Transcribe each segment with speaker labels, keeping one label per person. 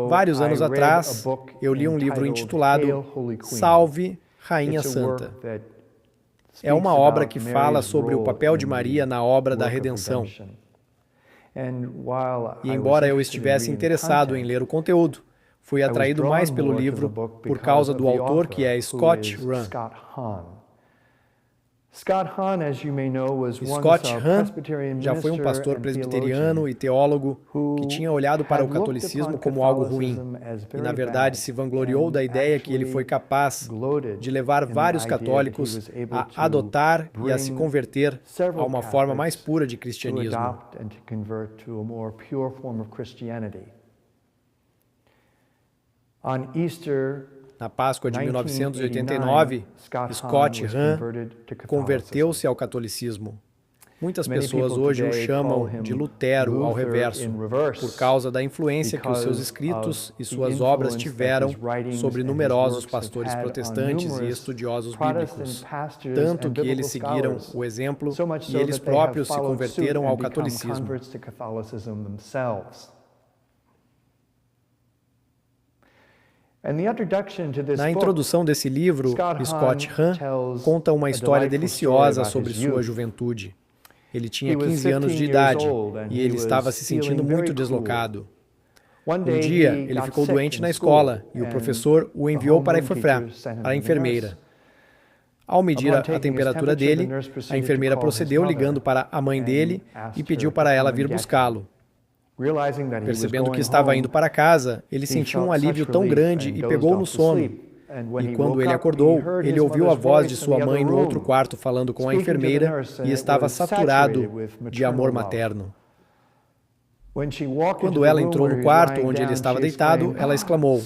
Speaker 1: Vários anos atrás, eu li um livro intitulado Salve, Rainha Santa. É uma obra que fala sobre o papel de Maria na obra da redenção. E embora eu estivesse interessado em ler o conteúdo, fui atraído mais pelo livro por causa do autor, que é Scott Hahn. Scott Hahn já foi um pastor presbiteriano e teólogo que tinha olhado para o catolicismo como algo ruim e, na verdade, se vangloriou da ideia que ele foi capaz de levar vários católicos a adotar e a se converter a uma forma mais pura de cristianismo. Na Páscoa de 1989, Scott Hahn converteu-se ao catolicismo. Muitas pessoas hoje o chamam de Lutero ao reverso, por causa da influência que os seus escritos e suas obras tiveram sobre numerosos pastores protestantes e estudiosos bíblicos, tanto que eles seguiram o exemplo e eles próprios se converteram ao catolicismo. Na introdução desse livro, Scott Hahn conta uma história deliciosa sobre sua juventude. Ele tinha 15 anos de idade e ele estava se sentindo muito deslocado. Um dia, ele ficou doente na escola e o professor o enviou para a enfermeira. Ao medir a temperatura dele, a enfermeira procedeu ligando para a mãe dele e pediu para ela vir buscá-lo. Percebendo que estava indo para casa, ele sentiu um alívio tão grande e pegou no sono. E quando ele acordou, ele ouviu a voz de sua mãe no outro quarto falando com a enfermeira e estava saturado de amor materno. Quando ela entrou no quarto onde ele estava deitado, ela exclamou: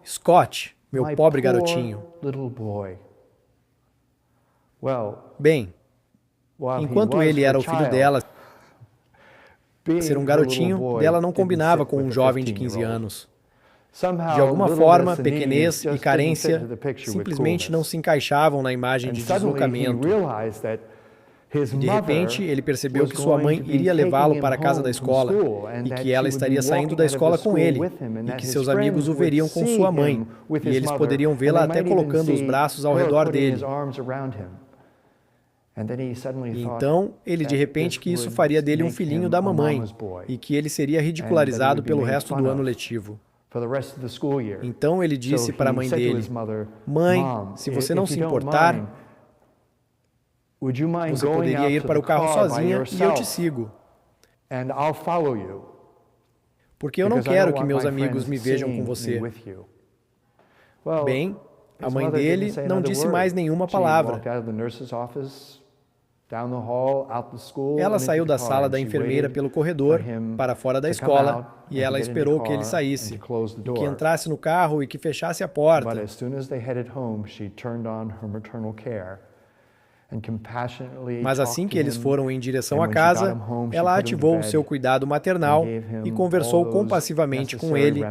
Speaker 1: "Scott, meu pobre garotinho." Bem, enquanto ele era o filho dela, ser um garotinho dela não combinava com um jovem de 15 anos. De alguma forma, pequenez e carência simplesmente não se encaixavam na imagem de deslocamento. De repente, ele percebeu que sua mãe iria levá-lo para a casa da escola e que ela estaria saindo da escola com ele e que seus amigos o veriam com sua mãe e eles poderiam vê-la até colocando os braços ao redor dele. E então, ele de repente que isso faria dele um filhinho da mamãe e que ele seria ridicularizado pelo resto do ano letivo. Então ele disse para a mãe dele: "Mãe, se você não se importar, você poderia ir para o carro sozinha e eu te sigo. Porque eu não quero que meus amigos me vejam com você." Bem, a mãe dele não disse mais nenhuma palavra. Ela saiu da sala da enfermeira pelo corredor para fora da escola e ela esperou que ele saísse, e que entrasse no carro e que fechasse a porta. Mas assim que eles foram em direção à casa, ela ativou o seu cuidado maternal e conversou compassivamente com ele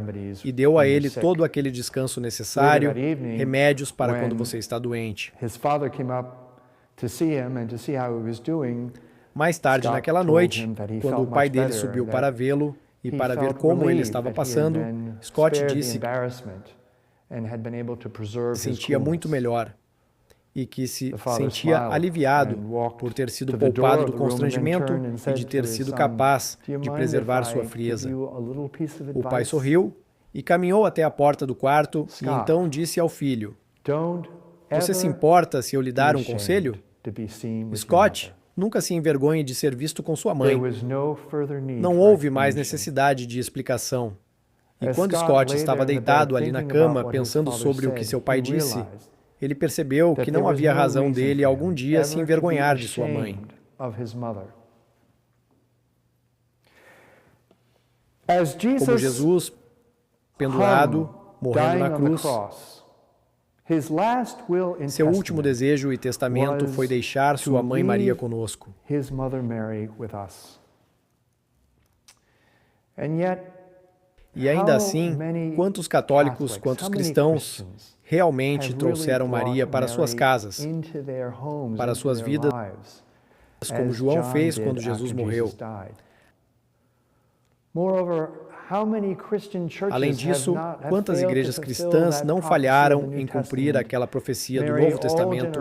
Speaker 1: e deu a ele todo aquele descanso necessário, remédios para quando você está doente. Mais tarde naquela noite, quando o pai dele subiu para vê-lo e para ver como ele estava passando, Scott disse que se sentia muito melhor e que se sentia aliviado por ter sido poupado do constrangimento e de ter sido capaz de preservar sua frieza. O pai sorriu e caminhou até a porta do quarto e então disse ao filho: "Você se importa se eu lhe dar um conselho? Scott, nunca se envergonhe de ser visto com sua mãe." Não houve mais necessidade de explicação. E quando Scott estava deitado ali na cama, pensando sobre o que seu pai disse, ele percebeu que não havia razão dele algum dia se envergonhar de sua mãe. Como Jesus, pendurado, morrendo na cruz, seu último desejo e testamento foi deixar sua mãe Maria conosco. E ainda assim, quantos católicos, quantos cristãos realmente trouxeram Maria para suas casas, para suas vidas, como João fez quando Jesus morreu? Além disso, quantas igrejas cristãs não falharam em cumprir aquela profecia do Novo Testamento?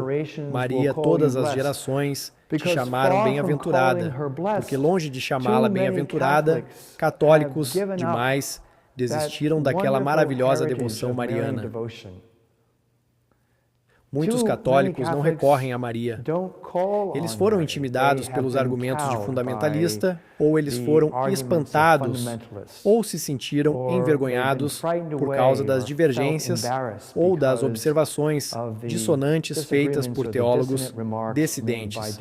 Speaker 1: Maria, todas as gerações te chamaram bem-aventurada, porque longe de chamá-la bem-aventurada, católicos demais desistiram daquela maravilhosa devoção mariana. Muitos católicos não recorrem a Maria. Eles foram intimidados pelos argumentos de fundamentalista, ou eles foram espantados, ou se sentiram envergonhados por causa das divergências ou das observações dissonantes feitas por teólogos dissidentes.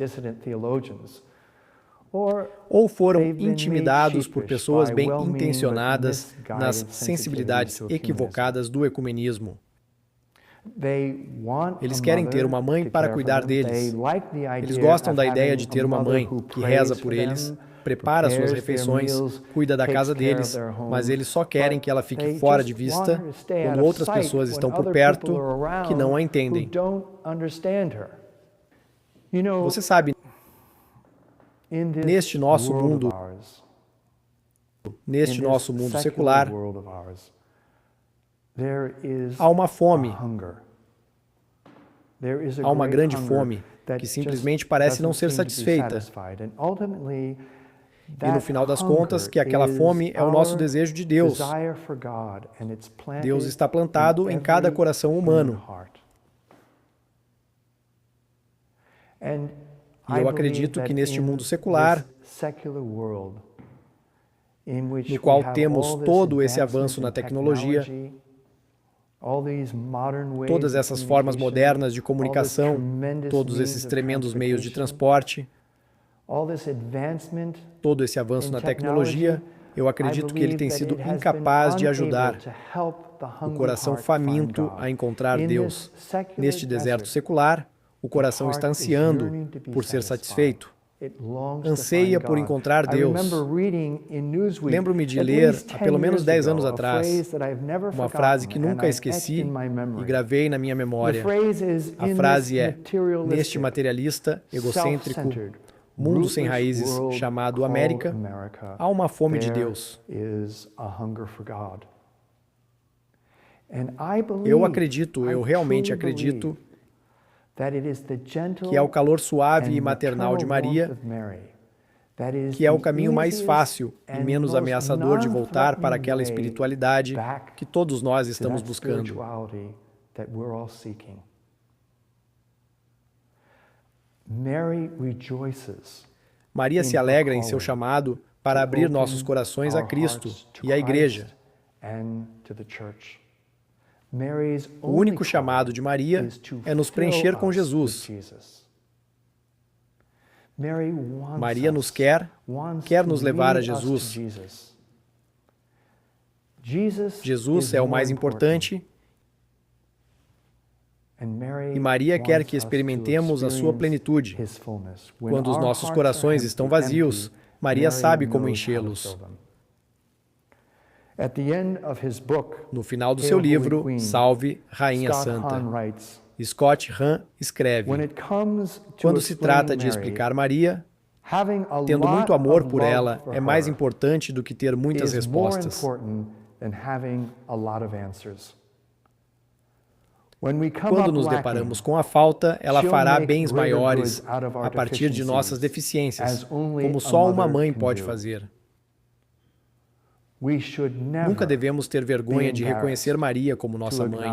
Speaker 1: Ou foram intimidados por pessoas bem-intencionadas nas sensibilidades equivocadas do ecumenismo. Eles querem ter uma mãe para cuidar deles. Eles gostam da ideia de ter uma mãe que reza por eles, prepara suas refeições, cuida da casa deles, mas eles só querem que ela fique fora de vista quando outras pessoas estão por perto que não a entendem. Você sabe, neste nosso mundo secular, há uma fome, há uma grande fome que simplesmente parece não ser satisfeita. E no final das contas, que aquela fome é o nosso desejo de Deus. Deus está plantado em cada coração humano. E eu acredito que neste mundo secular, no qual temos todo esse avanço na tecnologia, todas essas formas modernas de comunicação, todos esses tremendos meios de transporte, todo esse avanço na tecnologia, eu acredito que ele tem sido incapaz de ajudar o coração faminto a encontrar Deus. Neste deserto secular, o coração está ansiando por ser satisfeito. Anseia por encontrar Deus. Lembro-me de ler, há pelo menos 10 anos atrás, uma frase que nunca esqueci e gravei na minha memória. A frase é: neste materialista, egocêntrico, mundo sem raízes chamado América, há uma fome de Deus. Eu realmente acredito, que é o calor suave e maternal de Maria, que é o caminho mais fácil e menos ameaçador de voltar para aquela espiritualidade que todos nós estamos buscando. Maria se alegra em seu chamado para abrir nossos corações a Cristo e à Igreja. O único chamado de Maria é nos preencher com Jesus. Maria nos quer nos levar a Jesus. Jesus é o mais importante e Maria quer que experimentemos a sua plenitude. Quando os nossos corações estão vazios, Maria sabe como enchê-los. No final do seu livro, Salve, Rainha Santa, Scott Hahn escreve: quando se trata de explicar Maria, tendo muito amor por ela é mais importante do que ter muitas respostas. Quando nos deparamos com a falta, ela fará bens maiores a partir de nossas deficiências, como só uma mãe pode fazer. Nunca devemos ter vergonha de reconhecer Maria como nossa mãe.